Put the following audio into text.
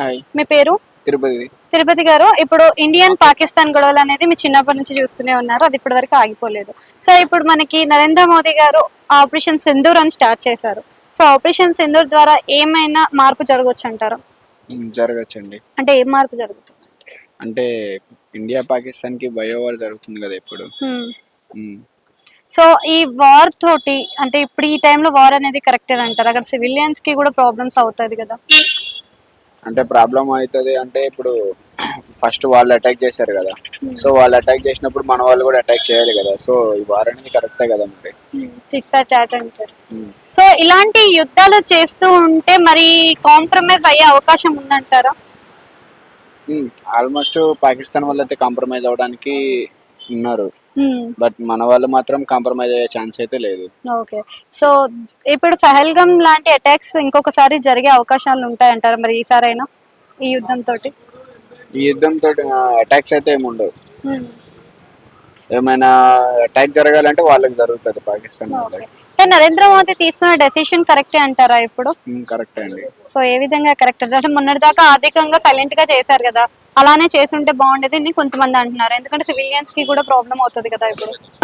Hi. మీ పేరు? తిరుపతి. తిరుపతి గారు, ఇప్పుడు ఇండియన్ పాకిస్తాన్ గొడవలు అనేది మీ చిన్నప్పటి నుంచి చూస్తూనే ఉన్నారు, అది ఇప్పటి వరకు ఆగిపోలేదు. సో ఇప్పుడు మనకి నరేంద్ర మోదీ గారు ఆపరేషన్ సింధూర్ అని స్టార్ట్ చేశారు. సో ఆపరేషన్ సింధూర్ ద్వారా ఏమైనా మార్పు జరగవచ్చు అంటారా? జరగచ్చండి. అంటే ఏం మార్పు జరుగుతుంది? అంటే ఇండియా పాకిస్తాన్ కి బయో వార్ జరుగుతుంది కదా ఇప్పుడు. హ్మ్. ఉమ్, సో ఈ వార్ తోటి అంటే ఇప్పుడు ఈ టైంలో వార్ అనేది కరెక్టే అంటారు? అక్కడ సివిలియన్స్ కి కూడా ప్రాబ్లమ్స్ అవుతుంది కదా. అంటే ప్రాబ్లం అవుతుంది అంటే ఇప్పుడు ఫస్ట్ వాళ్ళు అటాక్ చేశారు కదా. Hmm. సో వాళ్ళు అటాక్ చేసినప్పుడు మన వాళ్ళు కూడా అటాక్ చేయాలి కదా. సో ఈ వార్ అనేది కరెక్టే కదా మరి. టిట్ ఫర్ టాట్ అంటారు. ఉమ్, సో ఇలాంటి యుద్ధాలు చేస్తూ ఉంటే మరి కాంప్రమైజ్ అయ్యే అవకాశం ఉందంటారా? ఆల్మోస్ట్ పాకిస్తాన్ వాళ్ళు అయితే కాంప్రమైజ్ అవడానికి ఉన్నారు. Hmm. బట్ మన వాళ్ళు మాత్రం కాంప్రమైజ్ అయ్యే ఛాన్స్ అయితే లేదు. ఓకే. సో ఇప్పుడు పహల్గం లాంటి అటాక్స్ ఇంకొకసారి జరిగే అవకాశాలు ఉంటాయంటారా మరి ఈసారైనా ఈ యుద్ధం తోటి? ఈ యుద్ధంతో అటాక్స్ అయితే ఏమి ఉండవు. ఏమైనా అటాక్ జరగాలంటే వాళ్ళకి జరుగుతుంది పాకిస్తాన్ వాళ్ళకి. అంటే నరేంద్ర మోదీ తీసుకున్న డెసిషన్ కరెక్టే అంటారా ఇప్పుడు? కరెక్ట్ అండి. సో ఏ విధంగా కరెక్ట్ అంటే మొన్నటిదాకా ఆర్థికంగా సైలెంట్ గా చేశారు కదా, అలానే చేసుంటే బాగుండేది అని కొంతమంది అంటున్నారు. ఎందుకంటే సివిలియన్స్ కి కూడా ప్రాబ్లం అవుతుంది కదా ఇప్పుడు.